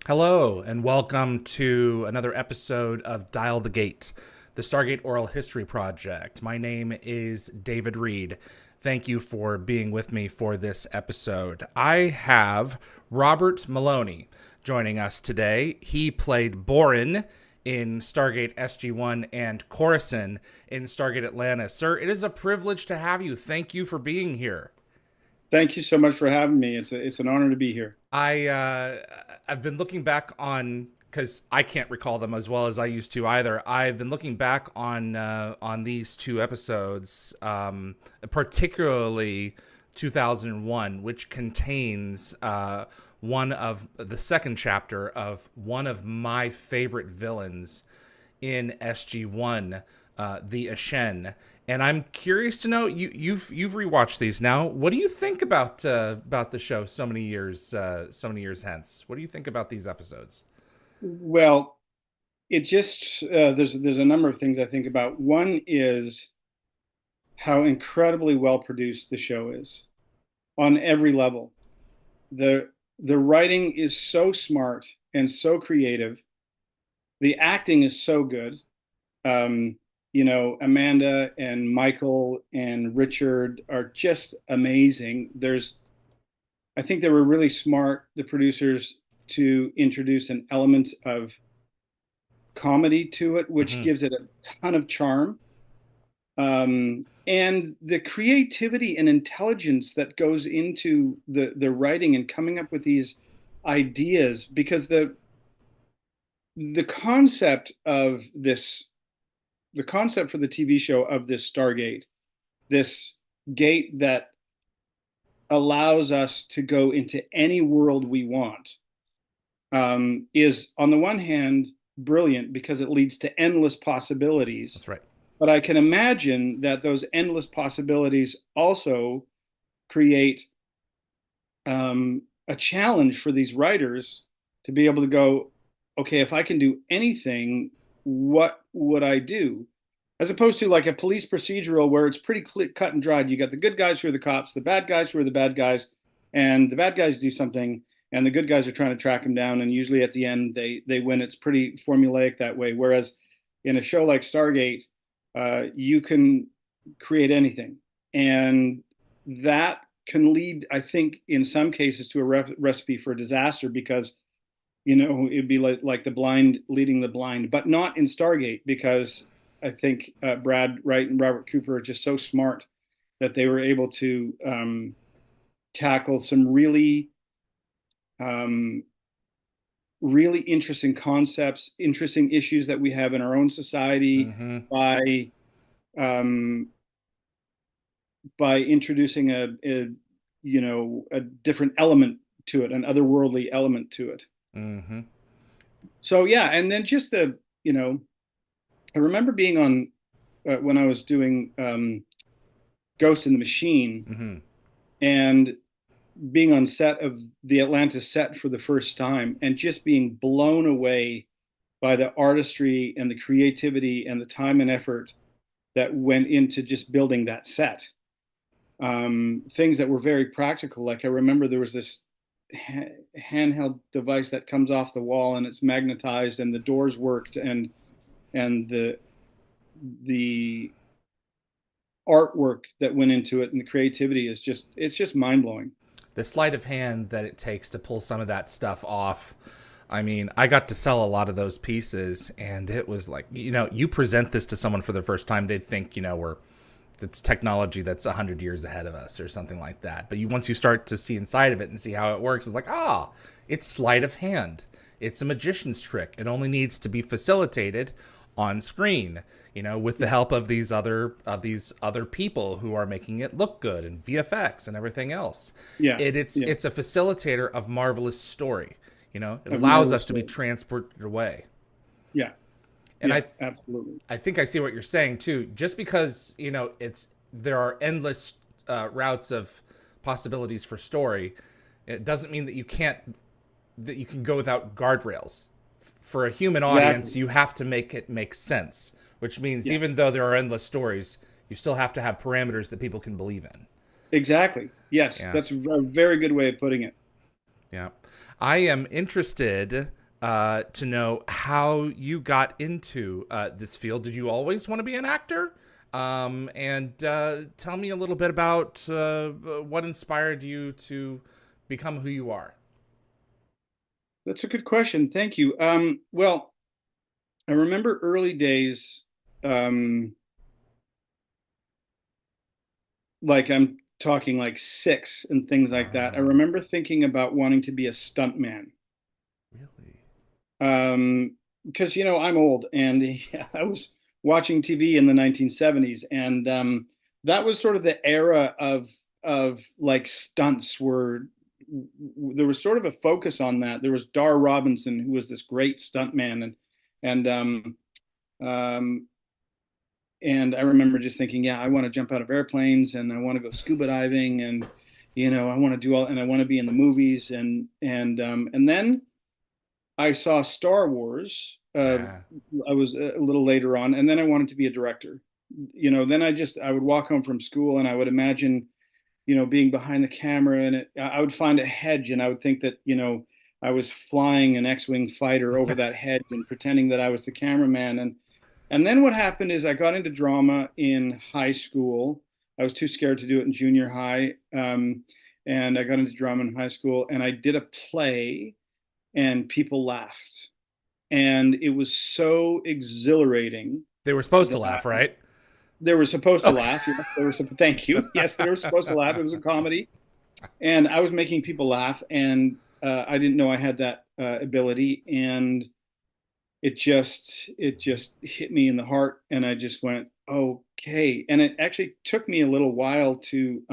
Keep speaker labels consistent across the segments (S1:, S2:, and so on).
S1: Hello, and welcome to another episode of Dial the Gate, the Stargate Oral History Project. My name is David Reed. Thank you for being with me for this episode. I have Robert Moloney joining us today. He played Borren in Stargate SG-1 and Koracen in Stargate Atlantis. Sir, it is a privilege to have you. Thank you for being here.
S2: Thank you so much for having me. It's an honor to be here.
S1: I've been looking back on because I can't recall them as well as I used to either. I've been looking back on these two episodes, particularly 2001, which contains one of the second chapter of one of my favorite villains in SG-1, the Aschen. And I'm curious to know you've rewatched these now. What do you think about the show so many years hence? What do you think about these episodes?
S2: Well, it just there's a number of things I think about. One is how incredibly well produced the show is on every level. The the writing is so smart and so creative. The acting is so good. Amanda and Michael and Richard are just amazing. I think they were really smart, the producers, to introduce an element of comedy to it, which
S1: Mm-hmm.
S2: gives it a ton of charm. And the creativity and intelligence that goes into the writing and coming up with these ideas, because the concept of this, the concept for the TV show of this Stargate, this gate that allows us to go into any world we want, is on the one hand brilliant because it leads to endless possibilities.
S1: That's right.
S2: But I can imagine that those endless possibilities also create a challenge for these writers to be able to go, okay, if I can do anything, what would I do? As opposed to like a police procedural where it's pretty cut and dried. You got the good guys who are the cops, the bad guys who are the bad guys, and the bad guys do something, and the good guys are trying to track them down, and usually at the end they win. It's pretty formulaic that way. Whereas in a show like Stargate, you can create anything, and that can lead, I think, in some cases, to a recipe for disaster because it'd be like the blind leading the blind, but not in Stargate because I think Brad Wright and Robert Cooper are just so smart that they were able to tackle some um, really interesting concepts, interesting issues that we have in our own society
S1: Mm-hmm.
S2: by um, by introducing a different element to it, an otherworldly element to it.
S1: Mm-hmm.
S2: So yeah, and then just I remember being on when I was doing Ghost in the Machine
S1: Mm-hmm.
S2: and being on set of the Atlantis set for the first time and just being blown away by the artistry and the creativity and the time and effort that went into just building that set. Things that were very practical. Like I remember there was this handheld device that comes off the wall and it's magnetized and the doors worked and the artwork that went into it and the creativity is just mind blowing.
S1: The sleight of hand that it takes to pull some of that stuff off. I mean, I got to sell a lot of those pieces, and it was like, you present this to someone for the first time, they'd think, we're it's technology that's 100 years ahead of us or something like that. But once you start to see inside of it and see how it works, it's like, it's sleight of hand. It's a magician's trick. It only needs to be facilitated on screen, with the help of these other people who are making it look good and VFX and everything else.
S2: Yeah,
S1: It's
S2: yeah,
S1: it's a facilitator of marvelous story. It
S2: of
S1: allows
S2: marvelous
S1: us to be
S2: story.
S1: transported away.
S2: Yeah,
S1: And
S2: yeah,
S1: I
S2: absolutely.
S1: I think I see what you're saying too. Just because there are endless routes of possibilities for story, it doesn't mean that you can go without guardrails. For a human
S2: Exactly.
S1: audience, you have to make it make sense, which means
S2: Yeah,
S1: even though there are endless stories, you still have to have parameters that people can believe in.
S2: exactly. Yes,
S1: Yeah.
S2: that's a very good way of putting it.
S1: Yeah. I am interested to know how you got into this field. Did you always want to be an actor? And tell me a little bit about what inspired you to become who you are.
S2: That's a good question. Thank you. Well, I remember early days, um, like I'm talking like six and things like that. I
S1: Wow.
S2: remember thinking about wanting to be a stuntman.
S1: Really?
S2: Because I'm old, and yeah, I was watching TV in the 1970s, and that was sort of the era of like stunts where there was sort of a focus on that. There was Dar Robinson, who was this great stuntman, and um, and I remember just thinking, yeah, I want to jump out of airplanes, and I want to go scuba diving, and I want to do all, and I want to be in the movies, and then I saw Star Wars.
S1: Yeah.
S2: I was a little later on, and then I wanted to be a director. Then I would walk home from school, and I would imagine, being behind the camera, and I would find a hedge, and I would think that, I was flying an X-wing fighter over that hedge and pretending that I was the cameraman. And then what happened is I got into drama in high school. I was too scared to do it in junior high, and I got into drama in high school, and I did a play, and people laughed, and it was so exhilarating
S1: They were supposed to
S2: that
S1: laugh, right?
S2: they were supposed to
S1: Okay.
S2: laugh. Yes, thank you. Yes, they were supposed to laugh. It was a comedy, and I was making people laugh, and I didn't know I had that ability, and it just hit me in the heart, and I just went, okay. And it actually took me a little while to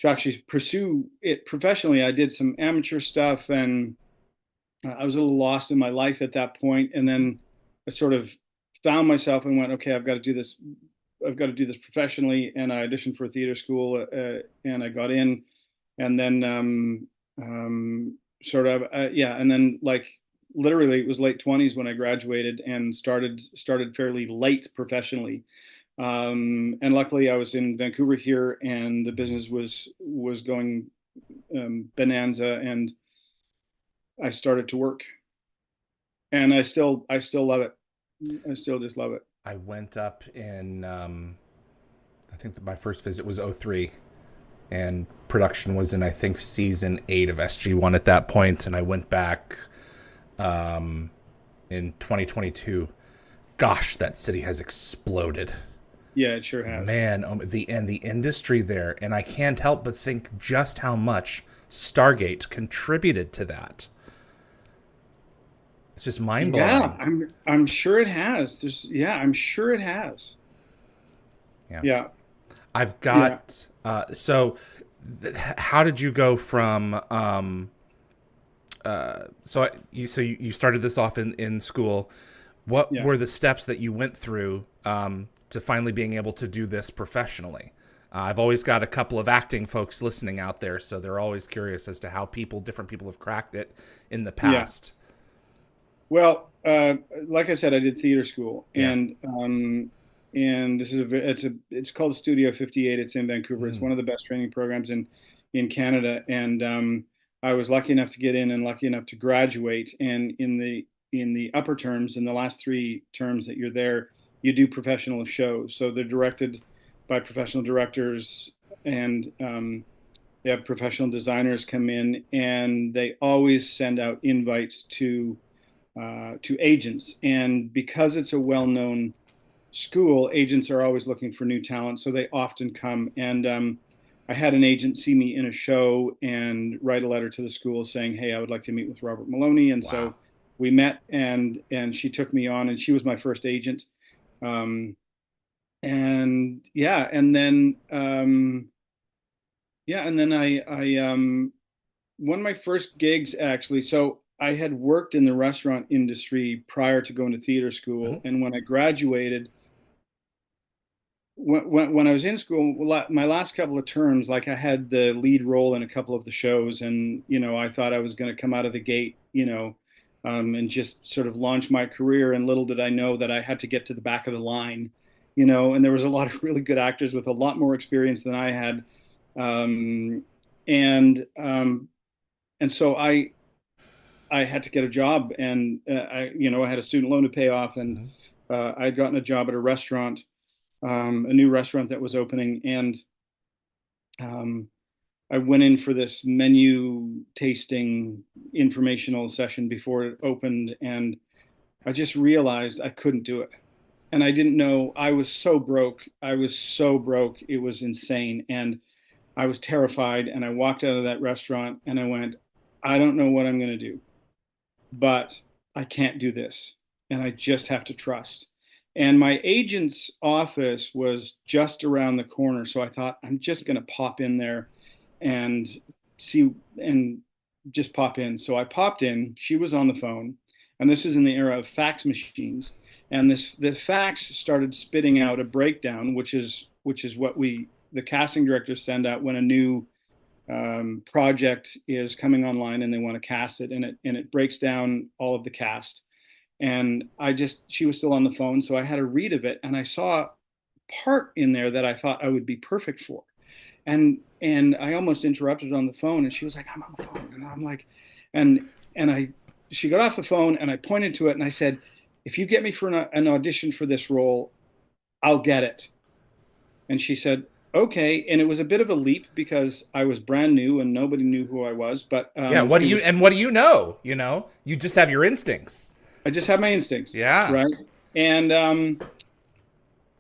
S2: actually pursue it professionally. I did some amateur stuff, and I was a little lost in my life at that point, and then I sort of found myself and went, okay, I've got to do this. I've got to do this professionally. And I auditioned for a theater school, and I got in, and then sort of yeah, and then like literally it was late 20s when I graduated and started fairly late professionally. And luckily I was in Vancouver here, and the business was going bonanza, and I started to work, and I still love it. I still just love it.
S1: I went up in, I think that my first visit was '03, and production was in, I think, season 8 of SG-1 at that point, and I went back in 2022. Gosh, that city has exploded.
S2: Yeah, it sure has.
S1: Man, the industry there, and I can't help but think just how much Stargate contributed to that. It's just mind
S2: Yeah,
S1: blowing.
S2: I'm sure it has. I'm sure it has.
S1: Yeah,
S2: Yeah,
S1: I've
S2: yeah.
S1: got. How did you go from? So you started this off in school. What
S2: Yeah.
S1: were the steps that you went through to finally being able to do this professionally? I've always got a couple of acting folks listening out there, so they're always curious as to how different people have cracked it in the
S2: Yeah.
S1: past.
S2: Well, like I said, I did theater school,
S1: Yeah.
S2: and this is it's called Studio 58. It's in Vancouver. It's
S1: Mm.
S2: one of the best training programs in Canada, and I was lucky enough to get in and lucky enough to graduate. And in the upper terms, in the last 3 terms that you're there, you do professional shows. So they're directed by professional directors, and they have professional designers come in, and they always send out invites to agents. And because it's a well-known school, agents are always looking for new talent, so they often come. And I had an agent see me in a show and write a letter to the school saying, "Hey, I would like to meet with Robert Moloney." And
S1: Wow.
S2: so we met, and she took me on, and she was my first agent. Um, and yeah, and then I one of my first gigs actually. So I had worked in the restaurant industry prior to going to theater school,
S1: Hmm.
S2: and when I graduated, when I was in school, my last couple of terms, like I had the lead role in a couple of the shows, and I thought I was going to come out of the gate, and just sort of launch my career. And little did I know that I had to get to the back of the line, and there was a lot of really good actors with a lot more experience than I had, um, and and so I had to get a job, and I had a student loan to pay off, and
S1: Mhm.
S2: I had gotten a job at a restaurant, a new restaurant that was opening, and um, I went in for this menu tasting informational session before it opened, and I just realized I couldn't do it. And I didn't know, I was so broke. I was so broke. It was insane. And I was terrified. And I walked out of that restaurant and I went, I don't know what I'm going to do, but I can't do this. And I just have to trust. And my agent's office was just around the corner. So I thought, I'm just going to pop in there and see and just pop in. So I popped in. She was on the phone. And this is in the era of fax machines. And the fax started spitting out a breakdown, which is what the casting directors send out when a new project is coming online and they want to cast it, and it breaks down all of the cast. And she was still on the phone, so I had a read of it, and I saw a part in there that I thought I would be perfect for. And I almost interrupted on the phone, and she was like, "I'm on the phone," and I'm like, and I she got off the phone, and I pointed to it, and I said, "If you get me for an audition for this role, I'll get it." And she said, okay. And it was a bit of a leap because I was brand new and nobody knew who I was. But
S1: Yeah.
S2: it was,
S1: What do you know? You know, you just have your instincts.
S2: I just had my instincts,
S1: Yeah.
S2: right? And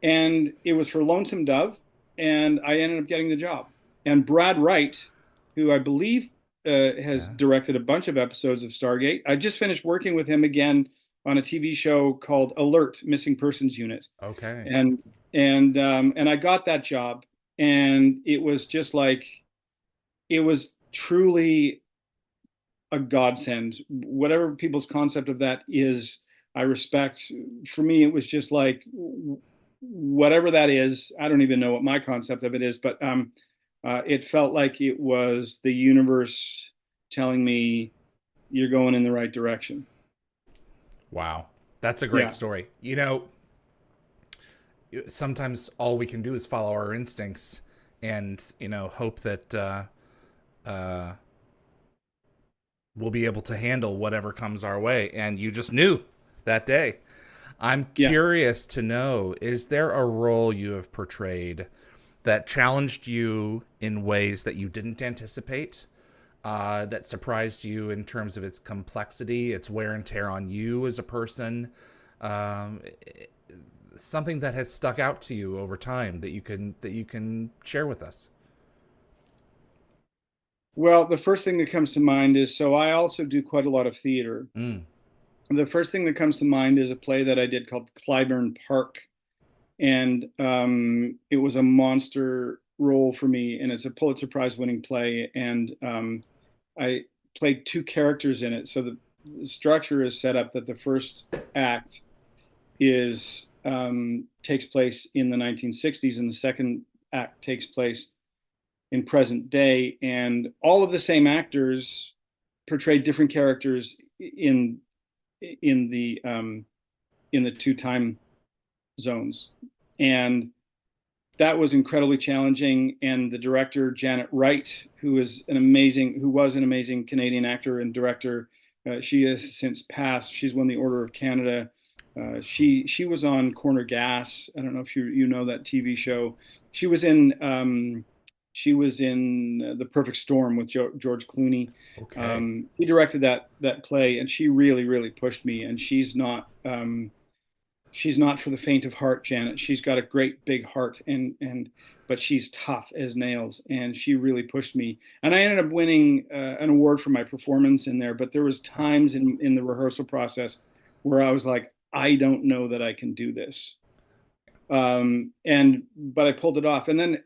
S2: and it was for Lonesome Dove, and I ended up getting the job. And Brad Wright, who I believe has
S1: Yeah.
S2: directed a bunch of episodes of Stargate, I just finished working with him again on a TV show called Alert: Missing Persons Unit,
S1: Okay.
S2: and and I got that job, and it was just like it was truly a godsend. Whatever people's concept of that is, I respect. For me, it was just like whatever that is. I don't even know what my concept of it is, but it felt like it was the universe telling me you're going in the right direction.
S1: Wow. That's a great
S2: Yeah,
S1: story. You know, sometimes all we can do is follow our instincts and, you know, hope that uh, we'll be able to handle whatever comes our way. And you just knew that day. I'm
S2: yeah.
S1: curious to know, is there a role you have portrayed that challenged you in ways that you didn't anticipate? That surprised you in terms of its complexity, its wear and tear on you as a person, um, something that has stuck out to you over time that you can share with us.
S2: Well, the first thing that comes to mind is, so I also do quite a lot of theater.
S1: Mm,
S2: The first thing that comes to mind is a play that I did called Clybourne Park, and it was a monster role for me, and it's a Pulitzer Prize winning play, and I played two characters in it. So the structure is set up that the first act is takes place in the 1960s, and the second act takes place in present day, and all of the same actors portrayed different characters in the um, in the two time zones, and that was incredibly challenging. And the director Janet Wright, who was an amazing Canadian actor and director, she has since passed. She's won the Order of Canada. She was on Corner Gas. I don't know if you know that TV show. She was in The Perfect Storm with George Clooney.
S1: okay.
S2: He directed that play, and she really pushed me. And she's not for the faint of heart, Janet. She's got a great big heart, and but she's tough as nails, and she really pushed me. And I ended up winning an award for my performance in there. But there was times in the rehearsal process where I was like, I don't know that I can do this. And but I pulled it off. And then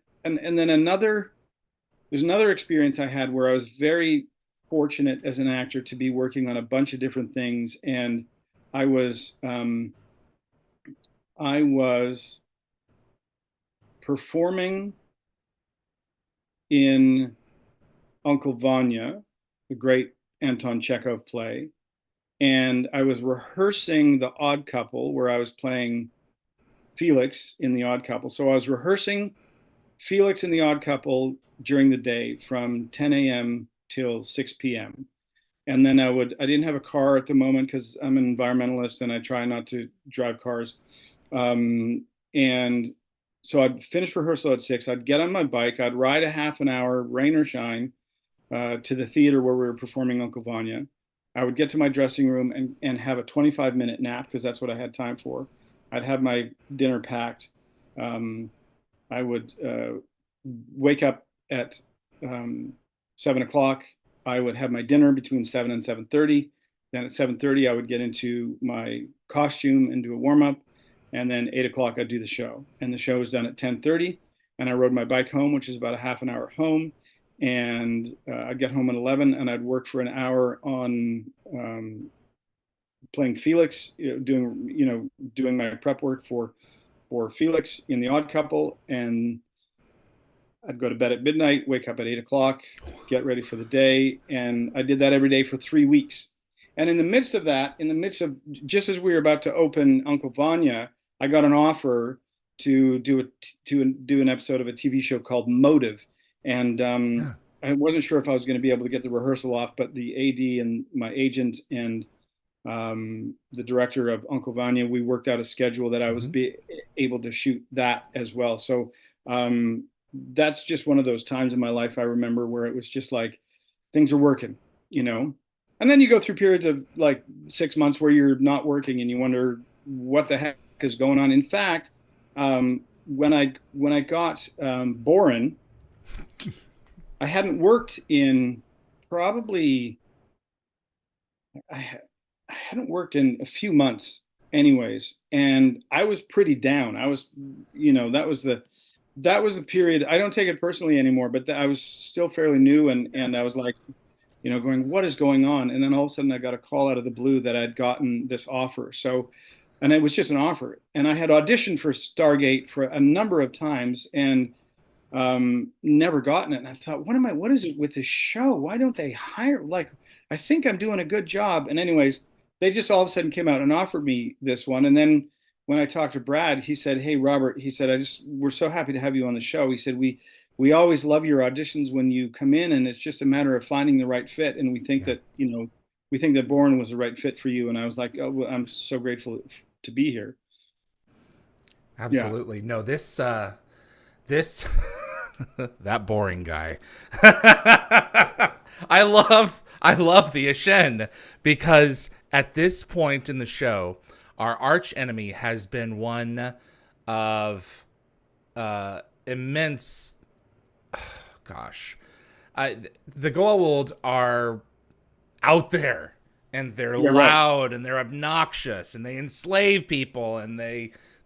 S2: there's another experience I had where I was very fortunate as an actor to be working on a bunch of different things, and I was um, I was performing in Uncle Vanya, the great Anton Chekhov play, and I was rehearsing The Odd Couple, where I was playing Felix in The Odd Couple. So I was rehearsing Felix in The Odd Couple during the day from 10 a.m. till 6 p.m. And then I didn't have a car at the moment because I'm an environmentalist and I try not to drive cars. And so I'd finish rehearsal at 6. I'd get on my bike. I'd ride a half an hour, rain or shine, to the theater where we were performing Uncle Vanya. I would get to my dressing room and have a 25-minute nap because that's what I had time for. I'd have my dinner packed. I would wake up at 7 o'clock. I would have my dinner between 7 and 7:30. Then at 7:30, I would get into my costume and do a warm up. And then 8 o'clock, I'd do the show. And the show was done at 10:30. And I rode my bike home, which is about a half an hour home. And I'd get home at 11 and I'd work for an hour on playing Felix, doing my prep work for Felix in The Odd Couple. And I'd go to bed at midnight, wake up at 8 o'clock, get ready for the day. And I did that every day for 3 weeks. And in the midst of that, just as we were about to open Uncle Vanya, I got an offer to do an episode of a TV show called Motive. And I wasn't sure if I was going to be able to get the rehearsal off, but the AD and my agent and the director of Uncle Vanya, we worked out a schedule that I was able to shoot that as well. So that's just one of those times in my life I remember where it was just like things are working, and then you go through periods of like 6 months where you're not working and you wonder what the heck is going on. In fact, when I got Borren, I hadn't worked in probably I hadn't worked in a few months anyways, and I was pretty down. I was, that was the period. I don't take it personally anymore, but I was still fairly new, and I was like, going, what is going on? And then all of a sudden I got a call out of the blue that I'd gotten this offer. So, and it was just an offer. And I had auditioned for Stargate for a number of times and never gotten it. And I thought, what is it with this show? Why don't they hire? Like, I think I'm doing a good job. And anyways, they just all of a sudden came out and offered me this one. And then when I talked to Brad, he said, "Hey, Robert," he said, we're so happy to have you on the show. He said, we always love your auditions when you come in, and it's just a matter of finding the right fit. And we think that, we think that Borren was the right fit for you. And I was like, oh, well, I'm so grateful to be here.
S1: Absolutely. Yeah. No, this that boring guy. I love the Aschen because at this point in the show, our arch enemy has been one of immense. The Goa'uld are out there, and they're loud, and they're obnoxious, and they enslave people, and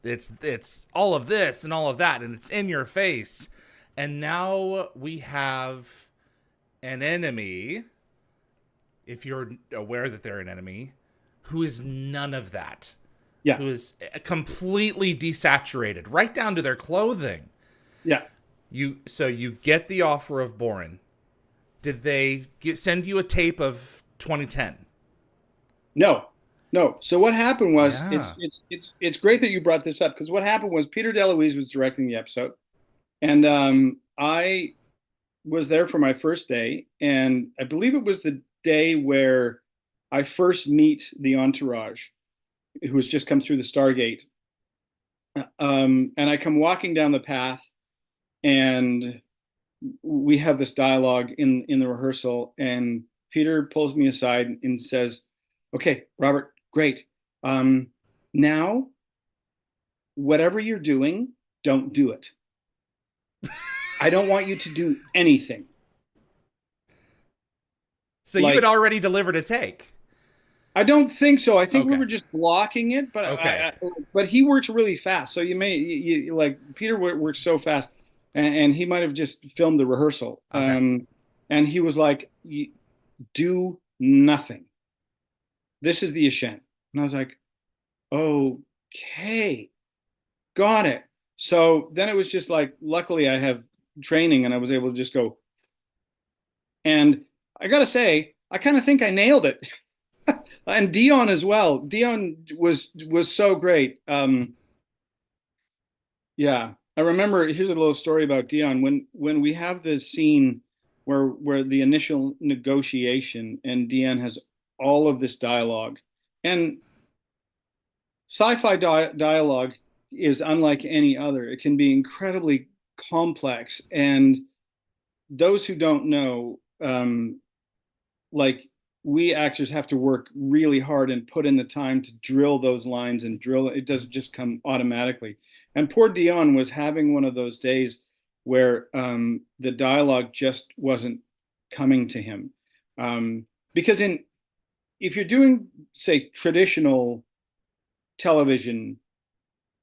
S1: it's all of this and all of that, and it's in your face. And now we have an enemy, if you're aware that they're an enemy, who is none of that.
S2: Yeah.
S1: Who is completely desaturated, right down to their clothing.
S2: Yeah.
S1: So you get the offer of Borren. Did they send you a tape of 2010? No.
S2: So what happened was, it's great that you brought this up, because what happened was Peter DeLuise was directing the episode, and I was there for my first day, and I believe it was the day where I first meet the entourage, who has just come through the Stargate. And I come walking down the path, and we have this dialogue in the rehearsal, and Peter pulls me aside and says, "Okay, Robert, great. Now, whatever you're doing, don't do it. I don't want you to do anything."
S1: So you had already delivered a take.
S2: I don't think so. I think we were just blocking it, but
S1: okay.
S2: But he works really fast. So you like Peter works so fast, and he might have just filmed the rehearsal.
S1: Okay.
S2: And he was like, "Do nothing. This is the Aschen." And I was like, "Okay, got it." So then it was just like, luckily I have training, and I was able to just go. And I gotta say, I kind of think I nailed it. And Dion as well. Dion was so great. Yeah, I remember. Here's a little story about Dion. When we have this scene where the initial negotiation, and Dion has all of this dialogue. And sci-fi dialogue is unlike any other. It can be incredibly complex, and those who don't know, like, we actors have to work really hard and put in the time to drill those lines and drill it. It doesn't just come automatically. And poor Dion was having one of those days where the dialogue just wasn't coming to him. Because if you're doing, say, traditional television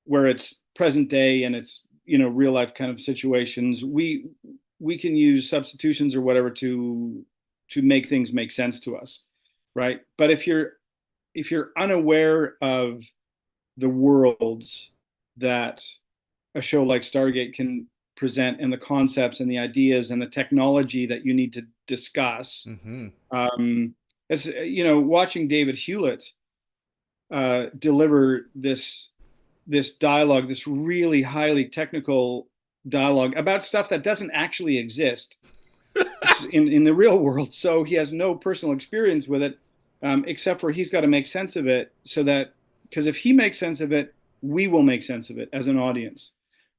S2: where it's present day and it's, real life kind of situations, we can use substitutions or whatever to make things make sense to us, right? But if you're unaware of the worlds that a show like Stargate can present, and the concepts and the ideas and the technology that you need to discuss, as watching David Hewlett deliver this dialogue, this really highly technical dialogue about stuff that doesn't actually exist in the real world. So he has no personal experience with it, except for he's got to make sense of it, so that, because if he makes sense of it, we will make sense of it as an audience,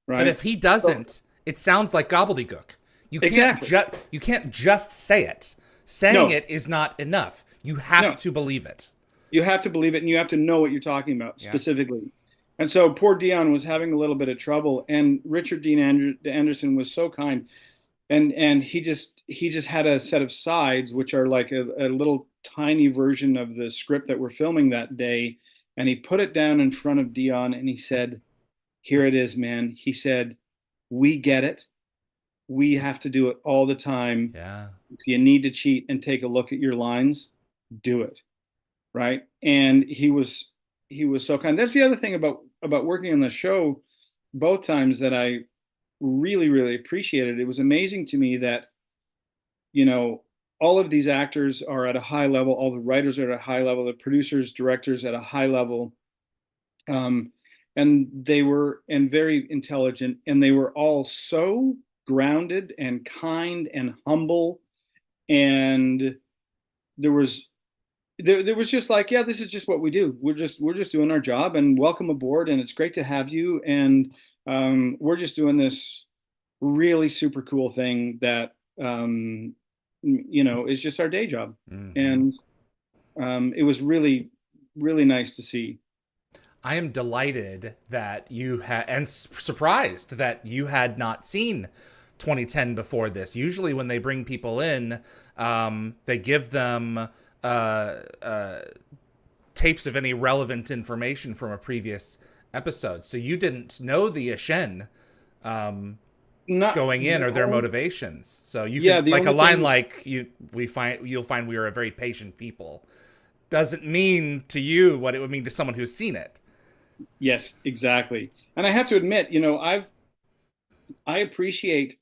S2: right?
S1: But if he doesn't, it sounds like gobbledygook. You can't
S2: Exactly.
S1: you can't just say it. Saying it is not enough. You have to believe it.
S2: You have to believe it, and you have to know what you're talking about specifically. And so poor Dion was having a little bit of trouble, and Richard Dean Anderson was so kind, and he just had a set of sides, which are like a little tiny version of the script that we're filming that day, and he put it down in front of Dion, and he said, "Here it is, man." He said, "We get it. We have to do it all the time.
S1: Yeah.
S2: If you need to cheat and take a look at your lines, do it." Right? And he was so kind. That's the other thing about working on the show both times that I really, really appreciated. It was amazing to me that, all of these actors are at a high level, all the writers are at a high level, the producers, directors at a high level. And they were, and very intelligent, and they were all so grounded and kind and humble. And there was just like, yeah, this is just what we do. We're just doing our job, and welcome aboard, and it's great to have you. And we're just doing this really super cool thing that is just our day job. And it was really, really nice to see.
S1: I am delighted that you had, and surprised that you had not seen 2010 before this. Usually when they bring people in, they give them tapes of any relevant information from a previous episode. So you didn't know the Aschen going in, or their motivations. So you can, like a line like you'll find we are a very patient people doesn't mean to you what it would mean to someone who's seen it.
S2: Yes, exactly. And I have to admit, I appreciate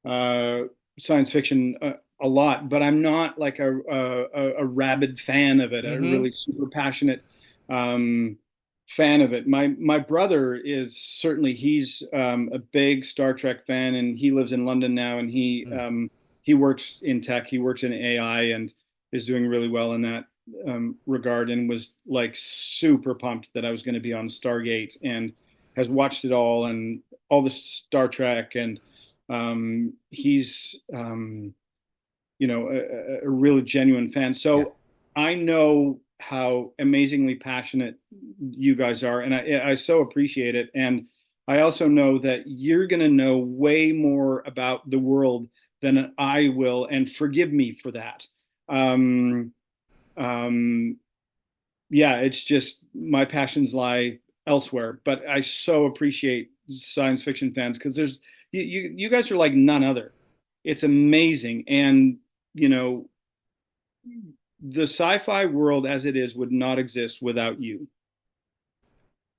S2: science fiction a lot, but I'm not like a rabid fan of it, a really super passionate fan of it. My brother is certainly, he's a big Star Trek fan, and he lives in London now, and he works in tech, he works in AI, and is doing really well in that regard, and was like super pumped that I was going to be on Stargate, and has watched it all and all the Star Trek, and he's a really genuine fan. So I know how amazingly passionate you guys are, and I so appreciate it. And I also know that you're going to know way more about the world than I will, and forgive me for that. It's just my passions lie elsewhere, but I so appreciate science fiction fans, because there's you guys are like none other. It's amazing. And the sci-fi world as it is would not exist without you.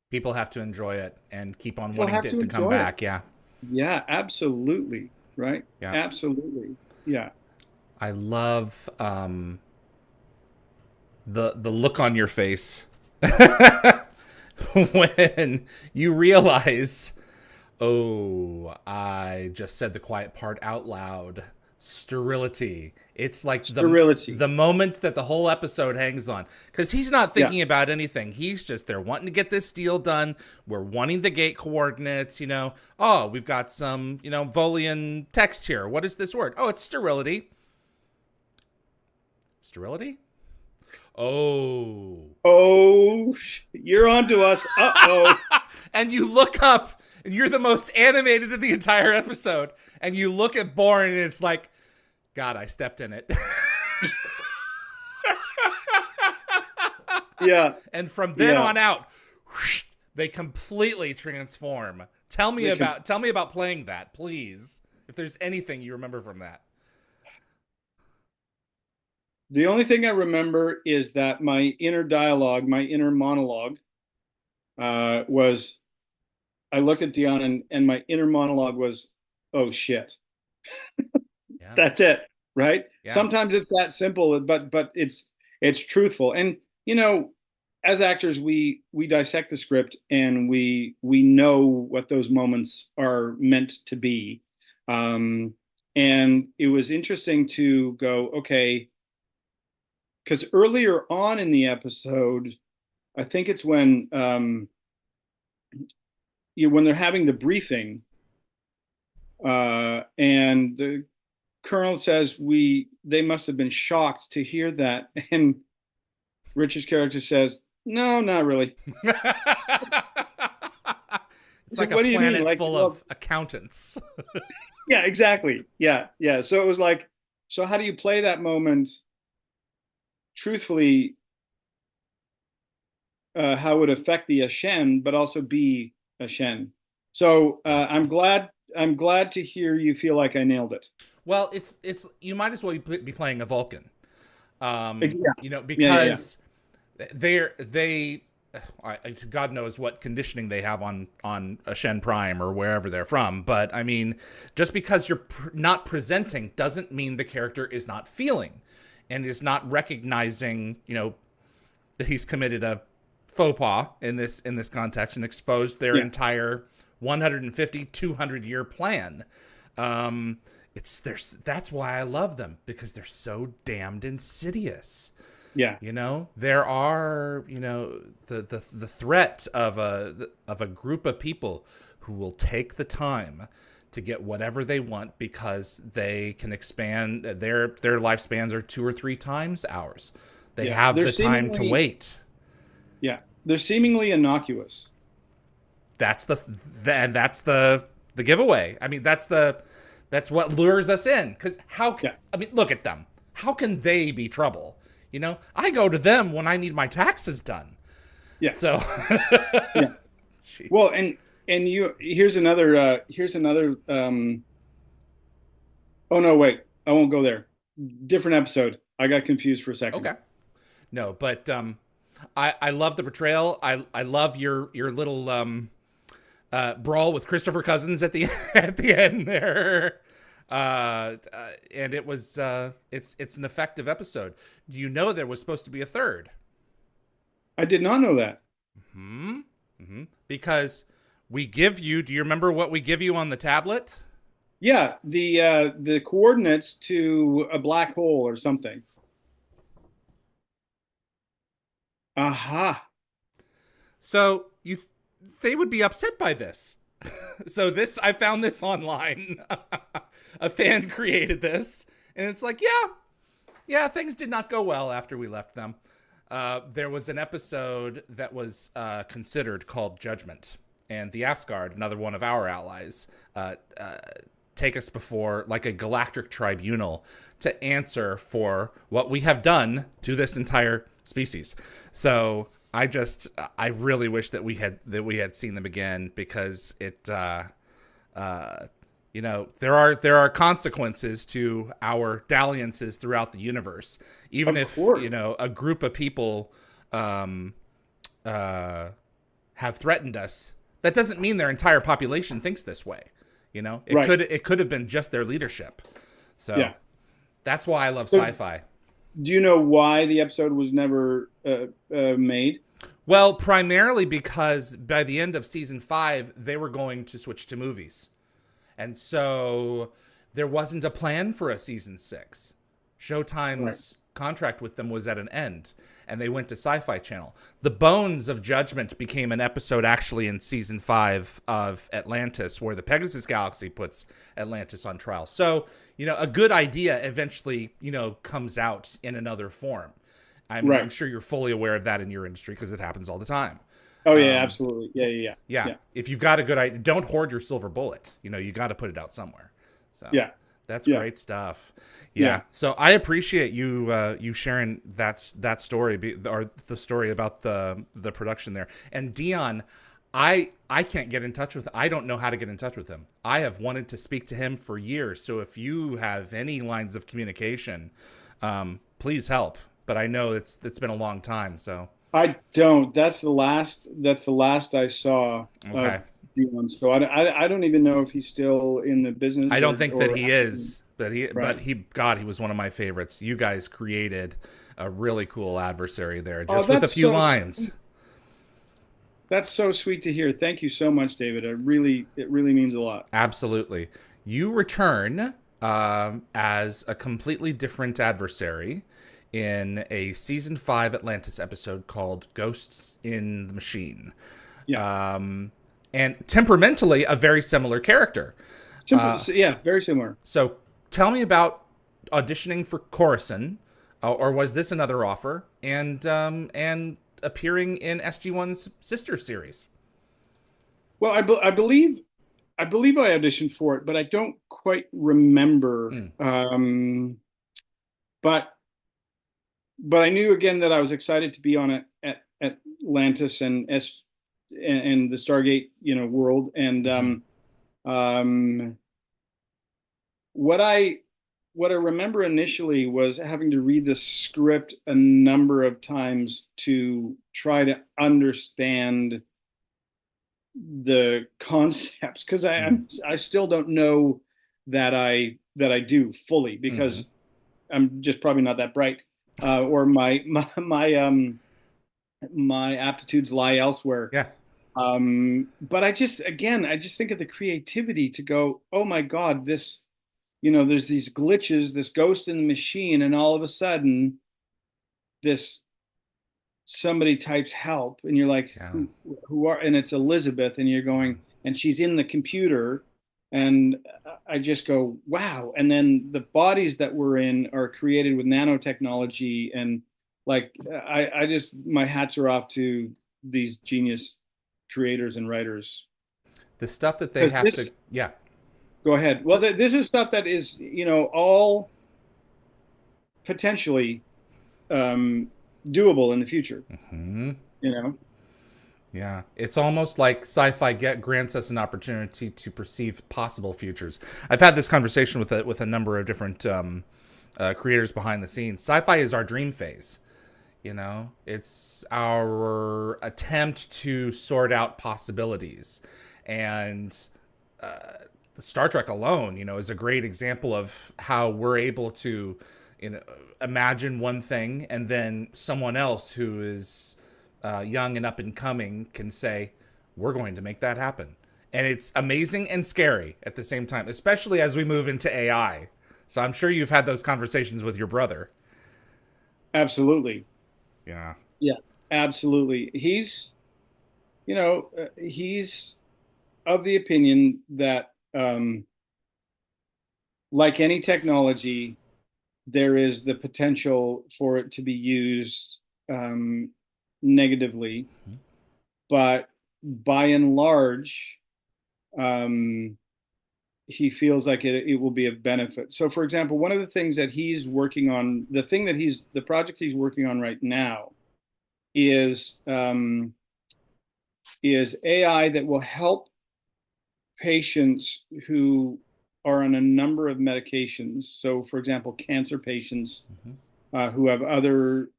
S1: People have to enjoy it and keep on wanting to come back.
S2: Yeah, absolutely. Right.
S1: Yeah,
S2: absolutely. Yeah.
S1: I love the look on your face when you realize, oh, I just said the quiet part out loud. Sterility. It's like
S2: Sterility.
S1: the moment that the whole episode hangs on, because he's not
S2: Yeah.
S1: thinking about anything. He's just there wanting to get this deal done. We're wanting the gate coordinates. Oh, we've got some Volian text here. What is this word? Oh, it's sterility. Sterility. Oh.
S2: Oh, you're on to us. Uh-oh.
S1: And you look up, and you're the most animated of the entire episode, and you look at Borren, and it's like, God, I stepped in it.
S2: Yeah.
S1: And from then on out, whoosh, they completely transform. Tell me about playing that, please. If there's anything you remember from that.
S2: The only thing I remember is that my inner dialogue, my inner monologue, was I looked at Dion and my inner monologue was, oh shit.
S1: Yeah.
S2: That's it, right?
S1: Yeah.
S2: Sometimes it's that simple, but it's truthful. And as actors, we dissect the script and we know what those moments are meant to be. And it was interesting to go, okay, because earlier on in the episode, I think it's when they're having the briefing, and the colonel says they must have been shocked to hear that, and Richard's character says, "No, not really."
S1: It's like a planet full of accountants.
S2: Yeah, exactly. Yeah. So it was like, so how do you play that moment truthfully? How it would affect the Aschen, but also be Aschen. So I'm glad to hear you feel like I nailed it.
S1: Well, it's you might as well be playing a Vulcan,
S2: Yeah.
S1: Because they God knows what conditioning they have on Aschen Prime or wherever they're from, but I mean, just because you're not presenting doesn't mean the character is not feeling and is not recognizing, that he's committed a faux pas in this context and exposed their entire 150, 200 year plan. That's why I love them, because they're so damned insidious.
S2: Yeah.
S1: There are, the threat of a group of people who will take the time to get whatever they want because they can expand their lifespans are 2 or 3 times ours. They have the time to wait.
S2: Yeah. They're seemingly innocuous.
S1: That's the giveaway. I mean, that's what lures us in. Because look at them. How can they be trouble? I go to them when I need my taxes done.
S2: Yeah.
S1: So.
S2: Yeah. Well, and here's another. Oh no, wait. I won't go there. Different episode. I got confused for a second.
S1: Okay. No, but I love the portrayal. I love your little brawl with Christopher Cousins at the end there. And it was it's an effective episode. Do you know there was supposed to be a third?
S2: I did not know that.
S1: Because we give you, do you remember what we give you on the tablet?
S2: Yeah, the coordinates to a black hole or something. Aha.
S1: So they would be upset by this. So I found this online. A fan created this, and it's like, yeah, things did not go well after we left them. There was an episode that was considered called Judgment, and the Asgard, another one of our allies, take us before like a galactic tribunal to answer for what we have done to this entire species. So I really wish that we had seen them again, because it there are consequences to our dalliances throughout the universe. Even if a group of people have threatened us, that doesn't mean their entire population thinks this way. It could have been just their leadership. So that's why I love Sci-Fi.
S2: Do you know why the episode was never made?
S1: Well, primarily because by the end of season 5, they were going to switch to movies. And so there wasn't a plan for a season 6.
S2: Right.
S1: Showtime's contract with them was at an end, and they went to Sci-Fi Channel. The Bones of Judgment became an episode actually in season 5 of Atlantis, where the Pegasus Galaxy puts Atlantis on trial. So, a good idea eventually, comes out in another form. I'm
S2: Right.
S1: sure you're fully aware of that in your industry because it happens all the time.
S2: Oh yeah,
S1: Um,
S2: absolutely. Yeah, yeah,
S1: yeah,
S2: yeah,
S1: if you've got a good idea, don't hoard your silver bullet. You got to put it out somewhere. So
S2: yeah,
S1: that's
S2: yeah,
S1: great stuff.
S2: yeah,
S1: Yeah.
S2: yeah.
S1: So I appreciate you sharing that story, or the story about the production there. And Dion, I can't get in touch with. I don't know how to get in touch with him. I have wanted to speak to him for years. So if you have any lines of communication, please help. But I know it's been a long time. So
S2: I don't. That's the last. That's the last I saw of
S1: okay.
S2: Dion. So I don't even know if he's still in the
S1: I
S2: business
S1: don't think that
S2: or
S1: he is, but
S2: right.
S1: he was one of my favorites. You guys created a really cool adversary there,
S2: Oh,
S1: just with a few lines.
S2: that's so sweet to hear. Thank you so much, David. It really means a lot.
S1: Absolutely. You return as a completely different adversary in a season 5 Atlantis episode called Ghosts in the Machine.
S2: Yeah.
S1: And temperamentally, a very similar character.
S2: Simple. Yeah, very similar.
S1: So tell me about auditioning for Koracen, or was this another offer? And appearing in SG-1's sister series.
S2: Well, I believe I auditioned for it, but I don't quite remember.
S1: Mm.
S2: But I knew again that I was excited to be on it at Atlantis and the Stargate, world. And
S1: Mm-hmm.
S2: um, what I remember initially was having to read the script a number of times to try to understand the concepts, because I still don't know that I do fully,
S1: Mm-hmm.
S2: because I'm just probably not that bright, or my aptitudes lie elsewhere.
S1: Yeah.
S2: But I just think of the creativity to go, oh my God, there's these glitches, this ghost in the machine, and all of a sudden this somebody types help, and you're like,
S1: Yeah.
S2: who are, and it's Elizabeth, and you're going, and she's in the computer, and I just go, wow. And then the bodies that we're in are created with nanotechnology, and like, I just, my hats are off to these genius creators and writers.
S1: The stuff that they
S2: 'Cause
S1: have to.
S2: this,
S1: Yeah.
S2: go ahead. Well, this is stuff that is, all potentially um, doable in the future.
S1: Mm-hmm.
S2: You know,
S1: Yeah, it's almost like sci-fi grants us an opportunity to perceive possible futures. I've had this conversation with a number of different creators behind the scenes. Sci-fi is our dream phase. It's our attempt to sort out possibilities, and Star Trek alone, is a great example of how we're able to, imagine one thing, and then someone else who is young and up and coming can say, "We're going to make that happen," and it's amazing and scary at the same time, especially as we move into AI. So I'm sure you've had those conversations with your brother.
S2: absolutely.
S1: Yeah.
S2: Yeah, absolutely. He's of the opinion that, like any technology, there is the potential for it to be used negatively, but by and large, um, he feels like it will be of benefit. So, for example, one of the things that he's working on, the project he's working on right now is AI that will help patients who are on a number of medications. So, for example, cancer patients
S1: Mm-hmm.
S2: who have other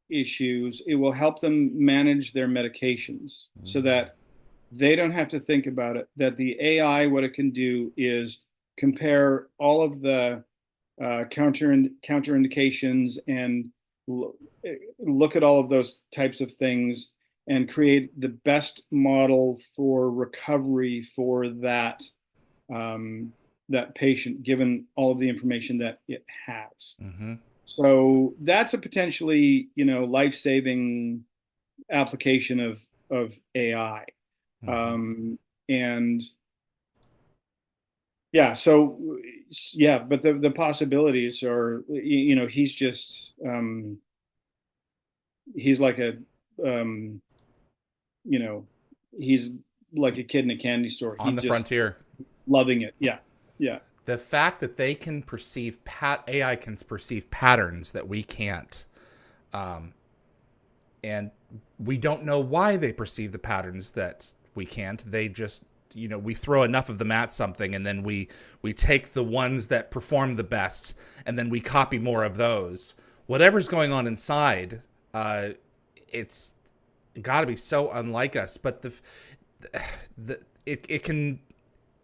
S2: issues, it will help them manage their medications so that they don't have to think about it. That the AI, what it can do is compare all of the counterindications and look at all of those types of things and create the best model for recovery for that that patient given all of the information that it has.
S1: Mm-hmm.
S2: So that's a potentially, life-saving application of AI.
S1: Mm-hmm.
S2: And yeah, so yeah, but the possibilities are, he's just he's like a um, you know, he's like a kid in a candy store. He
S1: On the
S2: just
S1: frontier.
S2: loving it. Yeah. Yeah.
S1: The fact that they can AI can perceive patterns that we can't, um, and we don't know why they perceive the patterns that we can't. They just, we throw enough of them at something, and then we take the ones that perform the best, and then we copy more of those. Whatever's going on inside, it's got to be so unlike us. But it can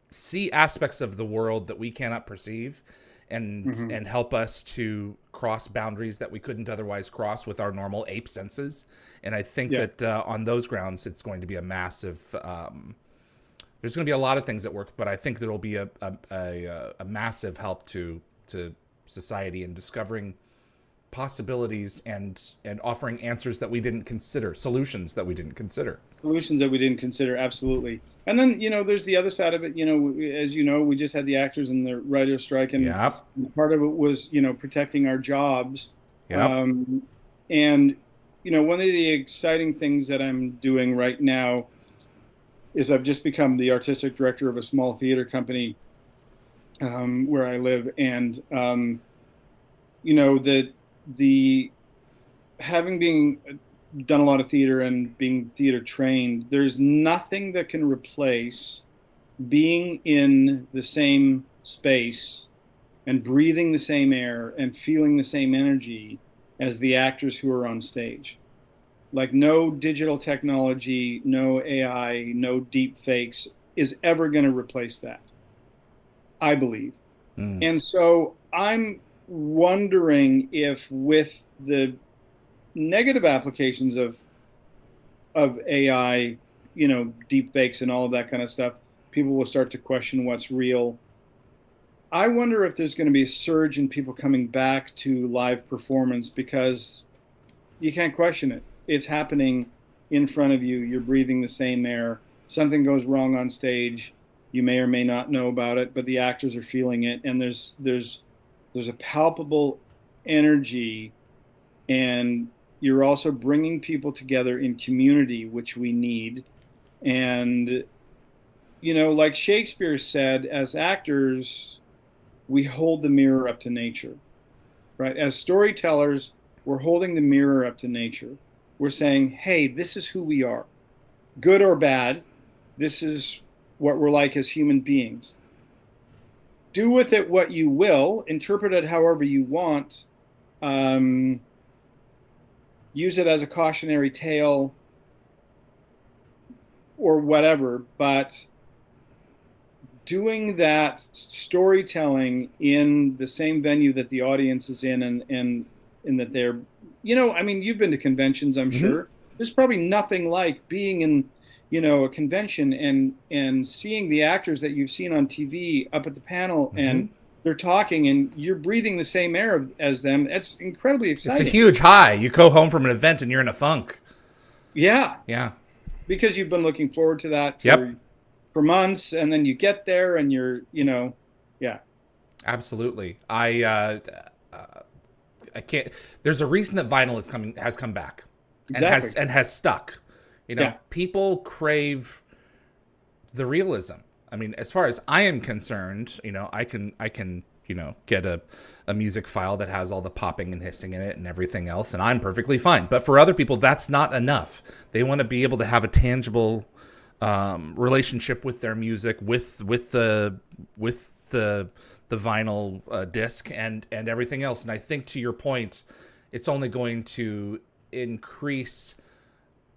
S1: see aspects of the world that we cannot perceive, and help us to cross boundaries that we couldn't otherwise cross with our normal ape senses. And I think that on those grounds, it's going to be a massive. There's going to be a lot of things that work, but I think there'll be a massive help to society in discovering possibilities and offering answers that we didn't consider, solutions that we didn't consider.
S2: Solutions that we didn't consider, absolutely. And then, there's the other side of it. As we just had the actors and the writer's strike, and
S1: Yep.
S2: part of it was, protecting our jobs.
S1: Yep.
S2: And, one of the exciting things that I'm doing right now is I've just become the artistic director of a small theater company where I live. And, the having been done a lot of theater and being theater trained, there's nothing that can replace being in the same space and breathing the same air and feeling the same energy as the actors who are on stage. Like, no digital technology, no AI, no deep fakes is ever going to replace that, I believe. And so I'm wondering if, with the negative applications of AI, deep fakes and all of that kind of stuff, people will start to question what's real. I wonder if there's going to be a surge in people coming back to live performance, because you can't question it. It's happening in front of you. You're breathing the same air. Something goes wrong on stage. You may or may not know about it, but the actors are feeling it. And there's a palpable energy, and you're also bringing people together in community, which we need. And, like Shakespeare said, as actors, we hold the mirror up to nature, right? As storytellers, we're holding the mirror up to nature. We're saying, hey, this is who we are, good or bad. This is what we're like as human beings. Do with it what you will, interpret it however you want, use it as a cautionary tale or whatever, but doing that storytelling in the same venue that the audience is in, and that they're, you've been to conventions, I'm sure. There's probably nothing like being in, a convention and seeing the actors that you've seen on TV up at the panel, and they're talking and you're breathing the same air as them. That's incredibly exciting.
S1: It's a huge high. You go home from an event and you're in a funk.
S2: Yeah.
S1: Yeah.
S2: Because you've been looking forward to that for months, and then you get there and you're, yeah.
S1: Absolutely. I can't. There's a reason that vinyl has come back,
S2: Exactly.
S1: and has stuck. People crave the realism. I mean, as far as I am concerned, I can get a music file that has all the popping and hissing in it and everything else, and I'm perfectly fine. But for other people, that's not enough. They want to be able to have a tangible relationship with their music, with the vinyl disc and everything else. And I think, to your point, it's only going to increase,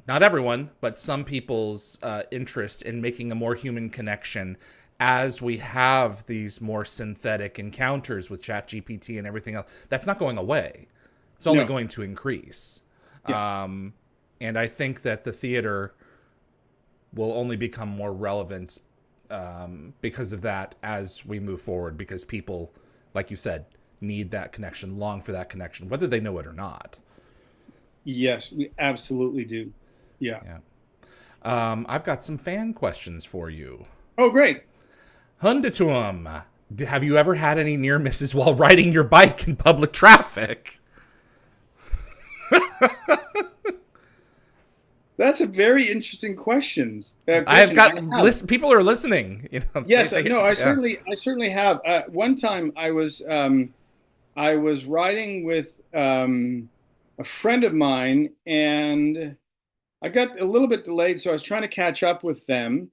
S1: not everyone, but some people's interest in making a more human connection as we have these more synthetic encounters with ChatGPT and everything else. That's not going away. It's only going to increase.
S2: Yeah.
S1: And I think that the theater will only become more relevant because of that as we move forward, because people, like you said, need that connection, long for that connection, whether they know it or not.
S2: Yes, we absolutely do. Yeah.
S1: Yeah. I've got some fan questions for you.
S2: Oh, great.
S1: Hundetum, have you ever had any near misses while riding your bike in public traffic?
S2: That's a very interesting
S1: I have
S2: question.
S1: got
S2: I have.
S1: people are listening. You know,
S2: Yes, no,
S1: yeah.
S2: I certainly have. One time I was riding with a friend of mine, and I got a little bit delayed, so I was trying to catch up with them.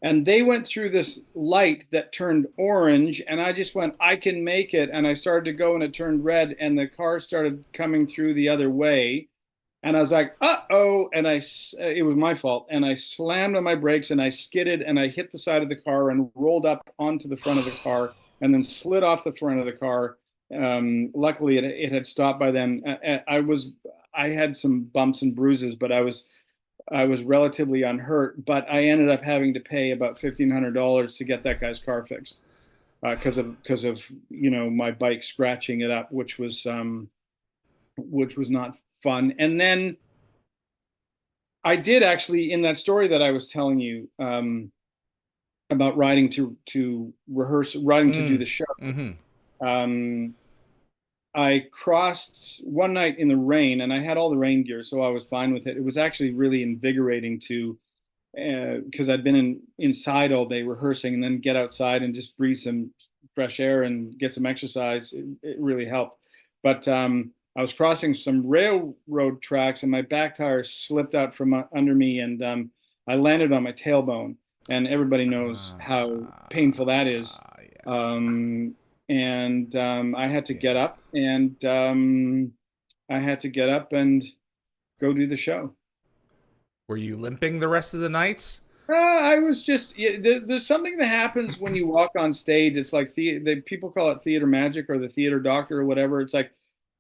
S2: And they went through this light that turned orange, and I just went, I can make it. And I started to go, and it turned red, and the car started coming through the other way. And I was like, uh-oh. And it was my fault. And I slammed on my brakes, and I skidded, and I hit the side of the car and rolled up onto the front of the car and then slid off the front of the car. Luckily, it had stopped by then. I had some bumps and bruises, but I was relatively unhurt. But I ended up having to pay about $1,500 to get that guy's car fixed because of my bike scratching it up, which was not fun. And then I did actually, in that story that I was telling you about riding to rehearse, riding to do the show. Um, I crossed one night in the rain, and I had all the rain gear, so I was fine with it. It was actually really invigorating to, because I'd been inside all day rehearsing, and then get outside and just breathe some fresh air and get some exercise. It really helped. But I was crossing some railroad tracks, and my back tire slipped out from under me, and I landed on my tailbone. And everybody knows how painful that is. I had to get up, and go do the show.
S1: Were you limping the rest of the night?
S2: I was just, there's something that happens when you walk on stage. It's like people call it theater magic, or the theater doctor, or whatever. It's like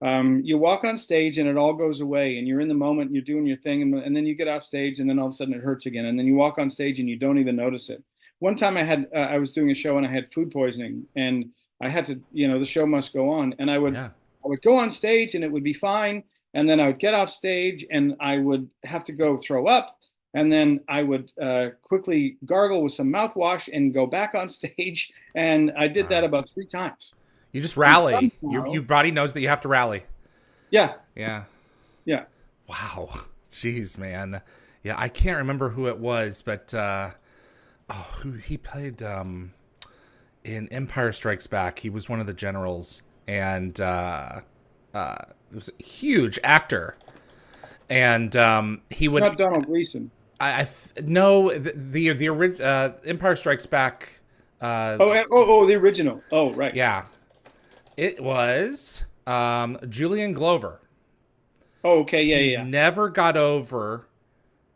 S2: you walk on stage and it all goes away, and you're in the moment, and you're doing your thing, and then you get off stage, and then all of a sudden it hurts again, and then you walk on stage and you don't even notice it. One time I was doing a show, and I had food poisoning, and I had to, the show must go on, and I would go on stage, and it would be fine, and then I would get off stage, and I would have to go throw up. And then I would quickly gargle with some mouthwash and go back on stage. And I did that about 3 times.
S1: You just rally. Your body knows that you have to rally.
S2: Yeah.
S1: Yeah.
S2: Yeah.
S1: Wow. Jeez, man. Yeah, I can't remember who it was, but who he played in Empire Strikes Back. He was one of the generals, and it was a huge actor. And he would
S2: Not Donald Gleason.
S1: No, the original Empire Strikes Back.
S2: The original. Oh, right.
S1: Yeah, it was Julian Glover.
S2: Oh, okay, yeah,
S1: He
S2: yeah.
S1: never got over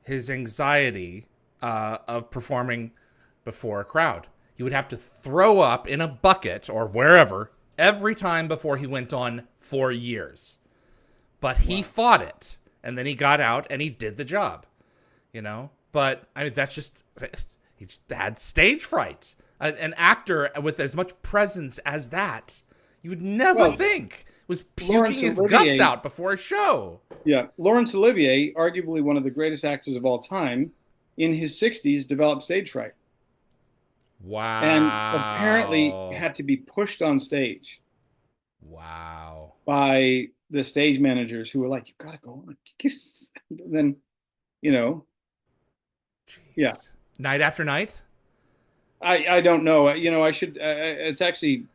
S1: his anxiety of performing before a crowd. He would have to throw up in a bucket or wherever every time before he went on for years. But he fought it, and then he got out and he did the job. But I mean, that's just, he just had stage fright. An actor with as much presence as that, you would never think was puking his guts out before a show.
S2: Yeah, Laurence Olivier, arguably one of the greatest actors of all time, in his 60s developed stage fright.
S1: Wow.
S2: And apparently had to be pushed on stage.
S1: Wow.
S2: By the stage managers, who were like, "You gotta go on." Then,
S1: Jeez.
S2: Yeah.
S1: Night after night?
S2: I don't know. I should. It's actually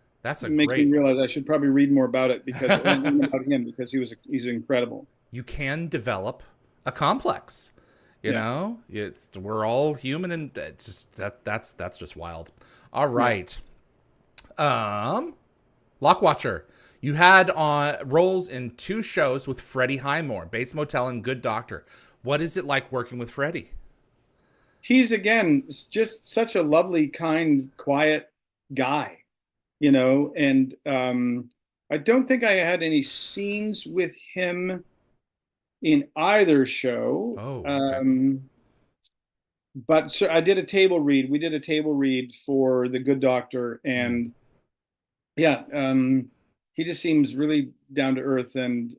S2: me realize I should probably read more about it because about him, because he's incredible.
S1: You can develop a complex. We're all human, and it's just that's just wild. All right. Yeah. Lockwatcher. You had roles in 2 shows with Freddie Highmore, Bates Motel and Good Doctor. What is it like working with Freddie?
S2: He's, again, just such a lovely, kind, quiet guy, and I don't think I had any scenes with him in either show.
S1: Oh, okay.
S2: but so I did a table read. We did a table read for The Good Doctor,
S1: Mm.
S2: and yeah, he just seems really down to earth and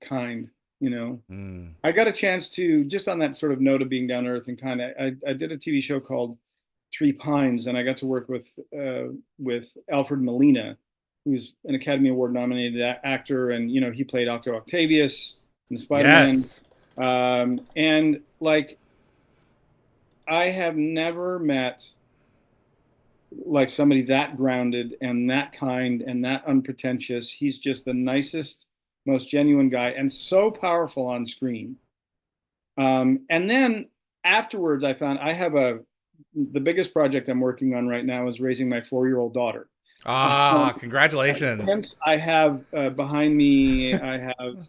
S2: kind. You know,
S1: Mm.
S2: I got a chance to, just on that sort of note of being down to earth and kind. I did a TV show called Three Pines, and I got to work with Alfred Molina, who's an Academy Award nominated actor, and you know he played Octo Octavius in Spider-Man,
S1: Yes.
S2: and like I have never met like somebody that grounded and that kind and that unpretentious. He's just the nicest, most genuine guy, and so powerful on screen. And then afterwards, I found I have the biggest project I'm working on right now is raising my 4-year-old daughter.
S1: Ah, congratulations.
S2: Hence, I have behind me, I have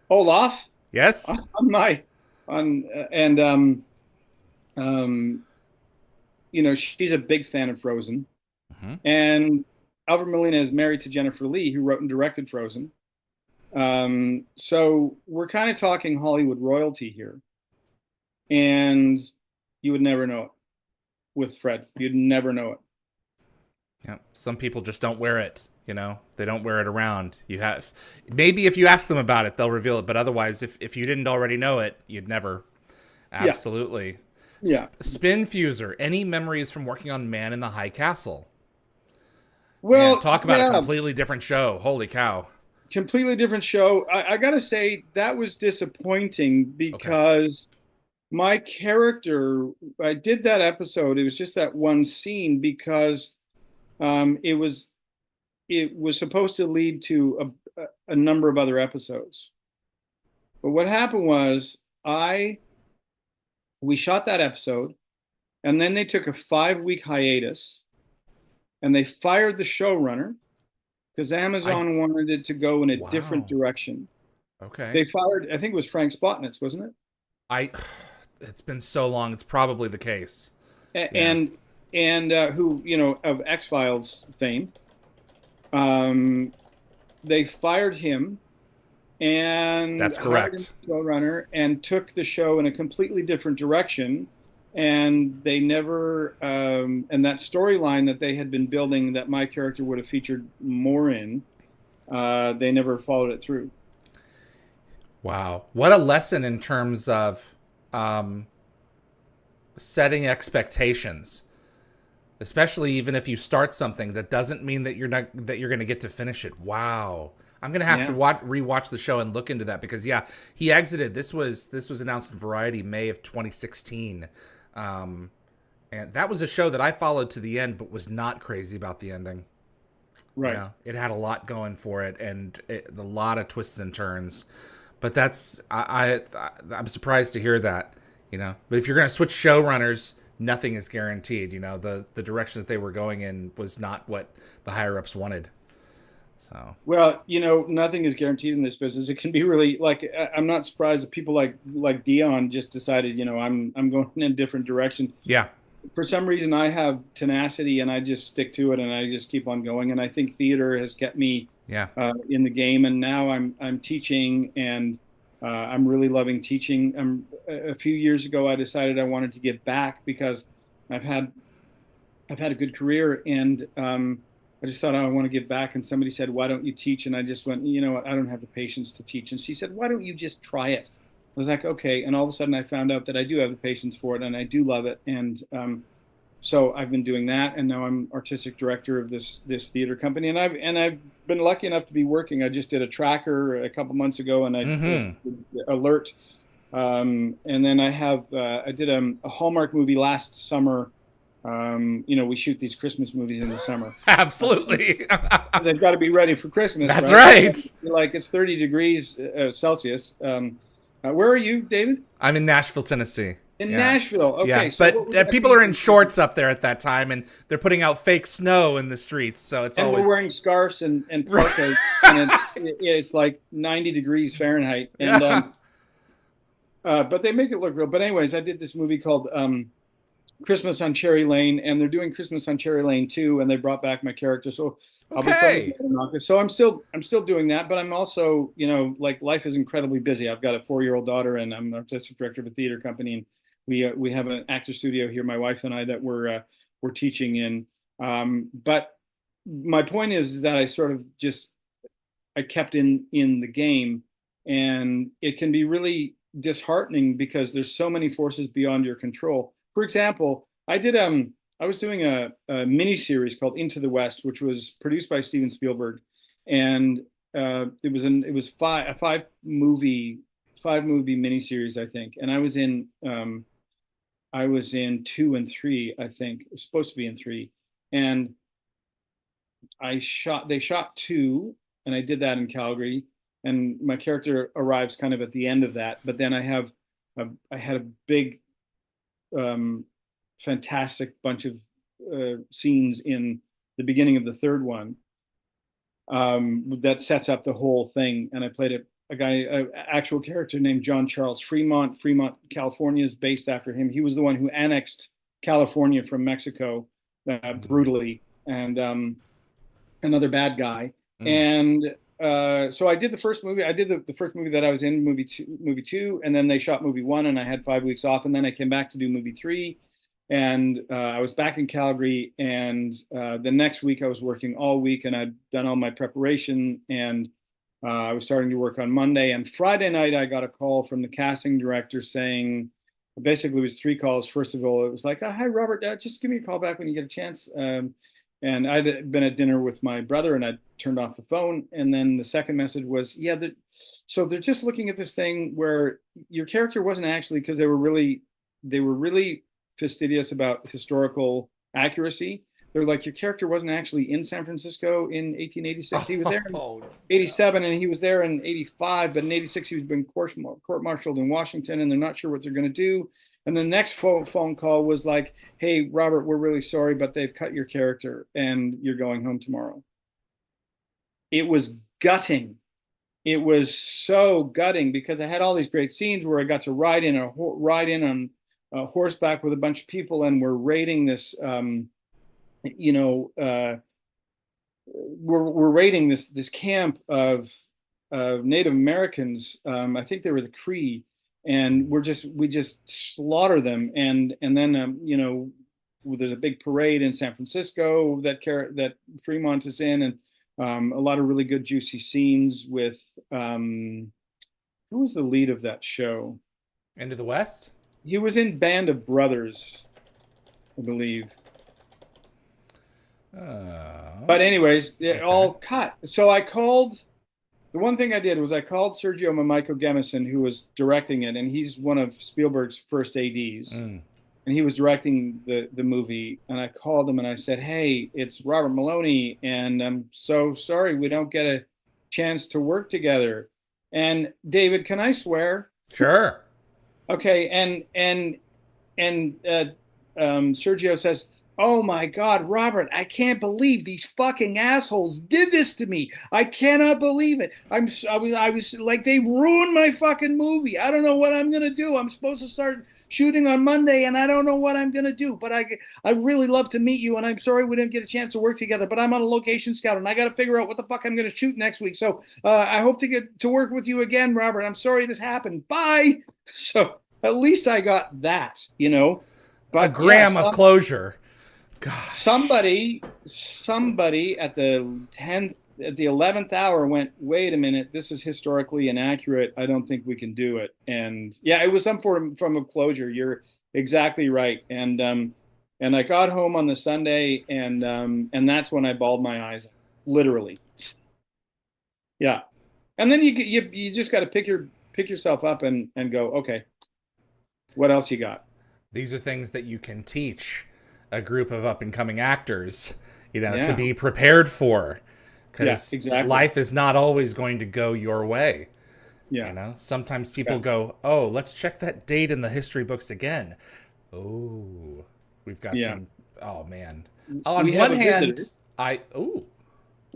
S2: Olaf
S1: Yes.
S2: on my on and um, you know she's a big fan of Frozen,
S1: Hmm.
S2: and Albert Molina is married to Jennifer Lee, who wrote and directed Frozen. So we're kind of talking Hollywood royalty here, and you would never know it with Fred. You'd never know it.
S1: Yeah. Some people just don't wear it. You know, they don't wear it around. You have maybe if you ask them about it, they'll reveal it. But otherwise, if you didn't already know it, you'd never.
S2: Yeah,
S1: Absolutely.
S2: yeah.
S1: Spin Fuser. Any memories from working on Man in the High Castle? Man,
S2: Well,
S1: talk about a
S2: yeah,
S1: completely different show. Holy cow.
S2: completely different show. I gotta say that was disappointing
S1: Okay.
S2: because my character, I did that episode. It was just that one scene because um, it was it was supposed to lead to a number of other episodes. But what happened was I we shot that episode, and then they took a 5-week hiatus, and they fired the showrunner because
S1: I
S2: Amazon wanted it to go in a different
S1: wow.
S2: direction.
S1: Okay.
S2: They fired, I think it was Frank Spotnitz, wasn't
S1: I it's been so long. It's probably the case.
S2: it?
S1: Yeah.
S2: And who, you know, of X-Files fame. Um, they fired him and
S1: That's
S2: hired him
S1: correct.
S2: as showrunner and took the show in a completely different direction. And they never, and that storyline that they had been building that my character would have featured more in, they never followed it through.
S1: Wow. What a lesson in terms of um, setting expectations. Especially even if you start something, that doesn't mean that you're going to get to finish it. Wow. I'm going to have to
S2: Yeah,
S1: rewatch the show and look into that because yeah, he exited. This was announced in Variety May of 2016. Um, and that was a show that I followed to the end but was not crazy about the ending. You
S2: right.
S1: know, it had a lot going for it and a lot of twists and turns. But that's I'm surprised to hear that. You know, but if you're going to switch showrunners, nothing is guaranteed. You know, the direction that they were going in was not what the higher ups wanted. So
S2: Well, you know, nothing is guaranteed in this business. It can be really like I'm not surprised that people like Dion just decided, you know, I'm going in a different direction.
S1: yeah,
S2: For some reason, I have tenacity and I just stick to it and I just keep on going. And I think theater has kept me
S1: yeah,
S2: in the game. And now I'm teaching, and I'm really loving teaching. A few years ago, I decided I wanted to give back because I've had I've had a good career, and I just thought, oh, I want to give back. And somebody said, why don't you teach? And I just went, you know what? I don't have the patience to teach. And she said, why don't you just try it? I was like, okay. And all of a sudden, I found out that I do have the patience for it, and I do love it. And so I've been doing that, and now I'm artistic director of this theater company. And I've been lucky enough to be working. I just did a tracker a couple months ago, and
S1: mm-hmm.
S2: alert. And then I did a Hallmark movie last summer. You know, we shoot these Christmas movies in the summer.
S1: Absolutely.
S2: They've got to be ready for Christmas,
S1: That's
S2: right?
S1: right.
S2: Like it's 30 degrees Celsius. Where are you, David?
S1: I'm in Nashville, Tennessee.
S2: In
S1: Yeah.
S2: Nashville.
S1: Yeah,
S2: Okay, so what
S1: but
S2: we got
S1: people are in
S2: these,
S1: shorts up there at that time, and they're putting out fake snow in the streets, so it's
S2: and we're
S1: always
S2: wearing scarves and parkas, and it's like 90 degrees Fahrenheit, and
S1: yeah.
S2: but they make it look real. But anyways, I did this movie called Christmas on Cherry Lane, and they're doing Christmas on Cherry Lane too, and they brought back my character, so I'll be playing
S1: Okay.
S2: Monica. So I'm still doing that, but I'm also, you know, like life is incredibly busy. I've got a 4-year-old daughter, and I'm an artistic director of a theater company, we have an actor studio here, my wife and I, that we're teaching in. But my point is that I sort of just I kept in the game, and it can be really disheartening because there's so many forces beyond your control. For example, I was doing a mini series called Into the West, which was produced by Steven Spielberg, and it was a five movie miniseries, I think, and I was in two and three, I think. It was supposed to be in three, and they shot two, and I did that in Calgary, and my character arrives kind of at the end of that. But then I had a big, fantastic bunch of scenes in the beginning of the third one, that sets up the whole thing. And I played an actual character named John Charles Fremont. Fremont, California is based after him. He was the one who annexed California from Mexico brutally, and another bad guy. And so I did the first movie. I did the first movie that I was in, movie two, and then they shot movie one, and I had 5 weeks off, and then I came back to do movie three, and I was back in Calgary, and the next week I was working all week, and I'd done all my preparation, and I was starting to work on Monday, and Friday night I got a call from the casting director saying, basically it was three calls. First of all, it was like, hi, Robert, just give me a call back when you get a chance. And I'd been at dinner with my brother, and I'd turned off the phone. And then the second message was, so they're just looking at this thing where your character wasn't actually, because they were really fastidious about historical accuracy. They're like, your character wasn't actually in San Francisco in 1886. He was there in 87, and he was there in 85. But in 86, he was been court-martialed in Washington, and they're not sure what they're going to do. And the next phone call was like, hey, Robert, we're really sorry, but they've cut your character, and you're going home tomorrow. It was gutting. It was so gutting, because I had all these great scenes where I got to ride in on horseback with a bunch of people, and we're raiding this. We're raiding this camp of Native Americans. I think they were the Cree, and we just slaughter them. And then there's a big parade in San Francisco that Fremont is in, and a lot of really good juicy scenes with who was the lead of that show?
S1: Into the West?
S2: He was in Band of Brothers, I believe. But anyways, it all cut. So the one thing I did was I called Sergio Mamaiko-Gemison, who was directing it, and he's one of Spielberg's first ADs. And he was directing the movie. And I called him and I said, hey, it's Robert Moloney, and I'm so sorry we don't get a chance to work together. And David, can I swear?
S1: Sure.
S2: Okay, and Sergio says, oh my God, Robert, I can't believe these fucking assholes did this to me. I cannot believe it. I was like, they ruined my fucking movie. I don't know what I'm gonna do. I'm supposed to start shooting on Monday, and I don't know what I'm gonna do. But I really love to meet you, and I'm sorry we didn't get a chance to work together. But I'm on a location scout, and I got to figure out what the fuck I'm gonna shoot next week. So I hope to get to work with you again, Robert. I'm sorry this happened. Bye. So at least I got that, But
S1: a gram of closure. Gosh.
S2: Somebody at the 11th hour went, wait a minute, this is historically inaccurate. I don't think we can do it. And yeah, it was some form of closure. You're exactly right. And I got home on the Sunday, and that's when I bawled my eyes out, literally. Yeah. And then you just got to pick yourself up and go, okay, what else you got?
S1: These are things that you can teach a group of up-and-coming actors, to be prepared for, because
S2: exactly.
S1: Life is not always going to go your way. Sometimes people go, oh, let's check that date in the history books again. Oh, we've got some. Oh man. On one hand,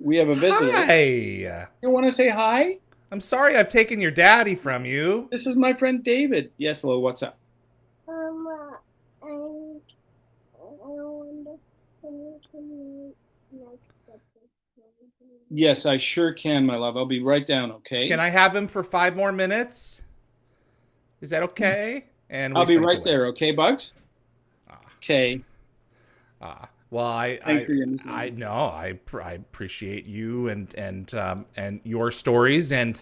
S2: we have a visitor.
S1: Hi.
S2: You want to say hi?
S1: I'm sorry I've taken your daddy from you.
S2: This is my friend David. Yes, hello. What's up? Yes, I sure can, my love. I'll be right down, okay?
S1: Can I have him for 5 more minutes? Is that okay? and we
S2: I'll be
S1: sync
S2: right
S1: away.
S2: there. Okay, Bugs? Okay.
S1: Well,
S2: Thanks for your
S1: I
S2: understanding.
S1: know I appreciate you and your stories, and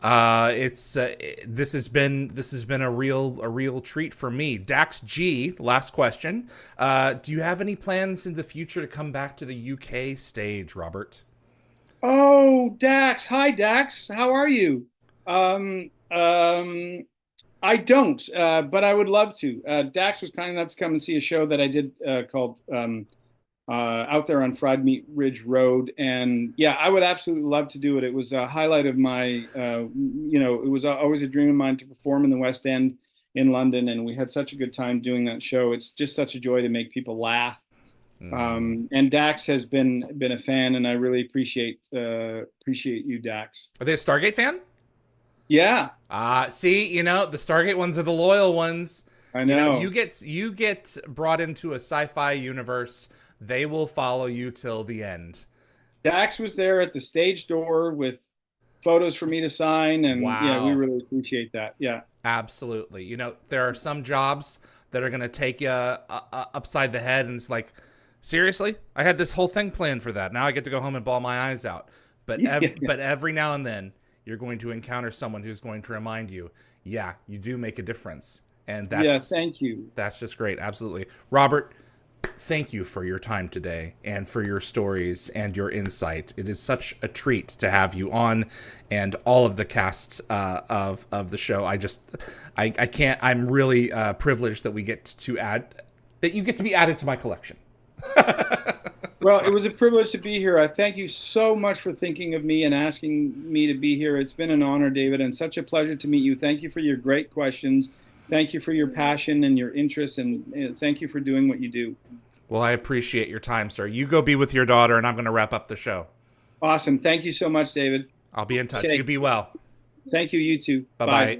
S1: it's this has been a real treat for me. Dax G, last question. Do you have any plans in the future to come back to the UK stage, Robert?
S2: Oh, Dax. Hi, Dax. How are you? Um, um, I don't, but I would love to. Dax was kind enough to come and see a show that I did called out there on Fried Meat Ridge Road, and yeah, I would absolutely love to do it. It was a highlight of my, it was always a dream of mine to perform in the West End in London, and we had such a good time doing that show. It's just such a joy to make people laugh.
S1: Mm.
S2: And Dax has been a fan, and I really appreciate you, Dax.
S1: Are they a Stargate fan?
S2: Yeah,
S1: See, the Stargate ones are the loyal ones.
S2: I
S1: You
S2: know.
S1: get brought into a sci-fi universe, they will follow you till the end.
S2: Dax was there at the stage door with photos for me to sign, and yeah, we
S1: Wow.
S2: really appreciate that. Yeah.
S1: Absolutely. There are some jobs that are going to take you upside the head, and it's like, seriously? I had this whole thing planned for that. Now I get to go home and bawl my eyes out.
S2: Yeah.
S1: But every now and then, you're going to encounter someone who's going to remind you, yeah, you do make a difference. And
S2: Yeah,
S1: that's
S2: thank you.
S1: that's just great. Absolutely. Robert, thank you for your time today and for your stories and your insight. It is such a treat to have you on, and all of the casts of the show. I can't. I'm really privileged that you get to be added to my collection.
S2: Well,
S1: So,
S2: it was a privilege to be here. I thank you so much for thinking of me and asking me to be here. It's been an honor, David, and such a pleasure to meet you. Thank you for your great questions. Thank you for your passion and your interest, and thank you for doing what you do.
S1: well, I appreciate your time, sir. You go be with your daughter, and I'm going to wrap up the show.
S2: Awesome. Thank you so much, David.
S1: I'll be in touch. You
S2: Okay.
S1: be well.
S2: Thank you. You too.
S1: Bye
S2: Bye.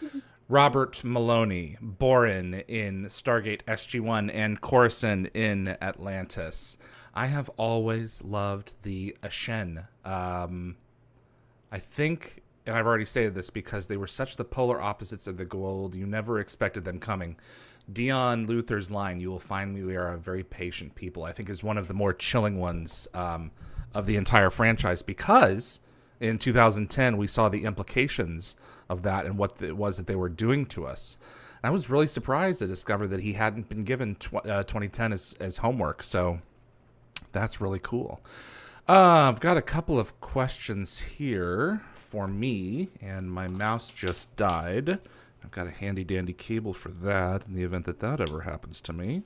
S1: bye. Robert Moloney, Borren in Stargate SG-1, and Koracen in Atlantis. I have always loved the Aschen. I think, and I've already stated this, because they were such the polar opposites of the gold, you never expected them coming. Dion Luther's line, "You will find me, we are a very patient people," I think is one of the more chilling ones of the entire franchise, because in 2010 we saw the implications of that and what it was that they were doing to us. And I was really surprised to discover that he hadn't been given 2010 as homework, so that's really cool. I've got a couple of questions here for me, and my mouse just died. I've got a handy dandy cable for that in the event that that ever happens to me.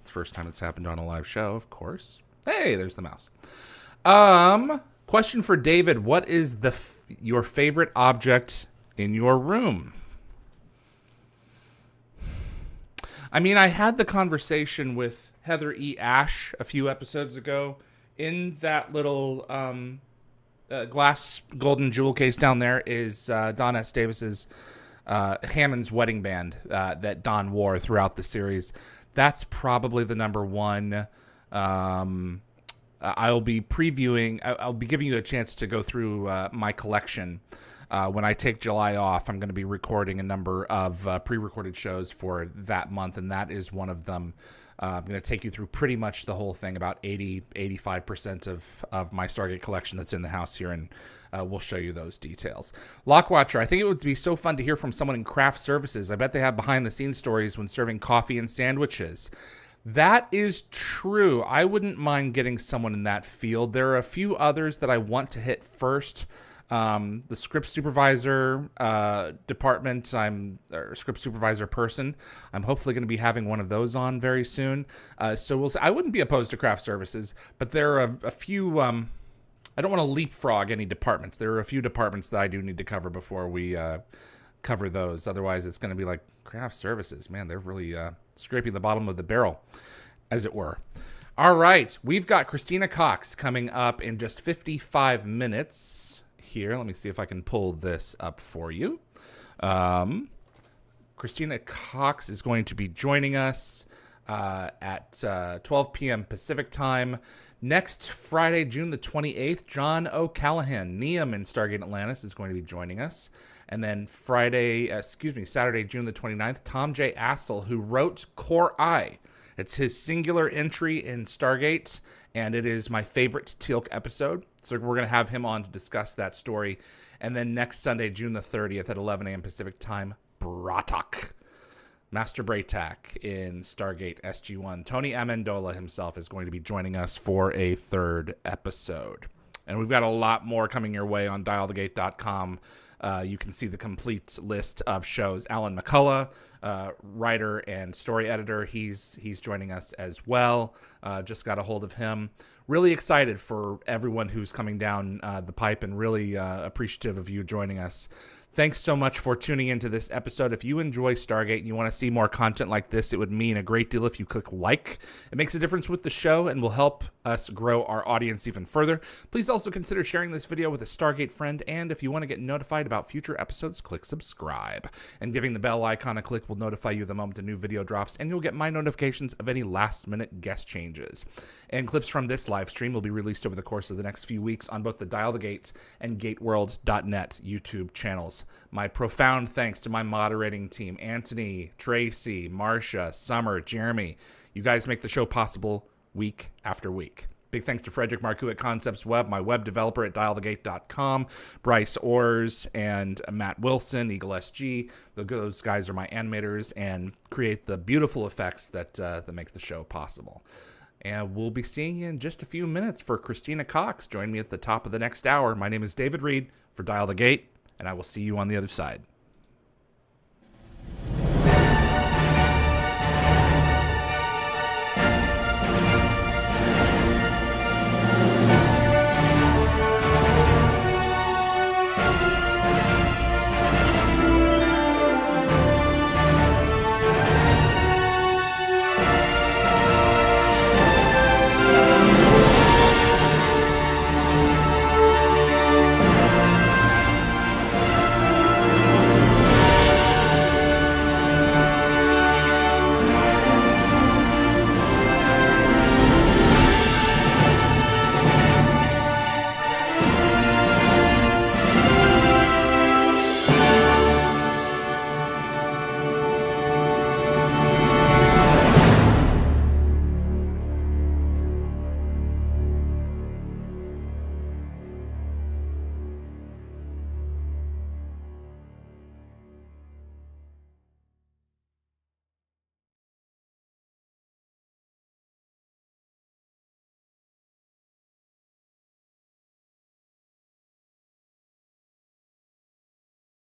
S1: It's the first time it's happened on a live show, of course. Hey, there's the mouse. Question for David: what is your favorite object in your room? I mean, I had the conversation with Heather E. Ash a few episodes ago in that little glass golden jewel case down there is Don S. Davis's Hammond's wedding band that Don wore throughout the series. That's probably the number one. I'll be previewing. I'll be giving you a chance to go through my collection. When I take July off, I'm going to be recording a number of pre-recorded shows for that month, and that is one of them. I'm going to take you through pretty much the whole thing, about 85% of my Stargate collection that's in the house here, and we'll show you those details. Lockwatcher, I think it would be so fun to hear from someone in craft services. I bet they have behind-the-scenes stories when serving coffee and sandwiches. That is true. I wouldn't mind getting someone in that field. There are a few others that I want to hit first. The script supervisor department, or script supervisor person. I'm hopefully going to be having one of those on very soon. So we'll see. I wouldn't be opposed to craft services, but there are a few. I don't want to leapfrog any departments. There are a few departments that I do need to cover before we cover those. Otherwise, it's going to be like craft services. Man, they're really scraping the bottom of the barrel, as it were. All right, we've got Christina Cox coming up in just 55 minutes. Here, let me see if I can pull this up for you. Christina Cox is going to be joining us at 12 p.m. Pacific time. Next Friday, June the 28th, John O'Callaghan, Neum in Stargate Atlantis, is going to be joining us. And then Saturday, June the 29th, Tom J. Assel, who wrote Core I. It's his singular entry in Stargate, and it is my favorite Teal'c episode. So we're going to have him on to discuss that story. And then next Sunday, June the 30th at 11 a.m. Pacific time, Bratak, Master Braytak in Stargate SG-1. Tony Amendola himself is going to be joining us for a third episode. And we've got a lot more coming your way on dialthegate.com. You can see the complete list of shows. Alan McCullough, writer and story editor, he's joining us as well. Just got a hold of him. Really excited for everyone who's coming down the pipe, and really appreciative of you joining us. Thanks so much for tuning into this episode. If you enjoy Stargate and you want to see more content like this, it would mean a great deal if you click like. It makes a difference with the show and will help us grow our audience even further. Please also consider sharing this video with a Stargate friend, and if you want to get notified about future episodes, click subscribe. And giving the bell icon a click will notify you the moment a new video drops, and you'll get my notifications of any last-minute guest changes. And clips from this live stream will be released over the course of the next few weeks on both the Dial the Gate and GateWorld.net YouTube channels. My profound thanks to my moderating team, Anthony, Tracy, Marcia, Summer, Jeremy. You guys make the show possible week after week. Big thanks to Frederick Marcoux at Concepts Web, my web developer at dialthegate.com, Bryce Orrs and Matt Wilson, Eagle SG. Those guys are my animators and create the beautiful effects that make the show possible. And we'll be seeing you in just a few minutes for Christina Cox. Join me at the top of the next hour. My name is David Reed for Dial the Gate, and I will see you on the other side.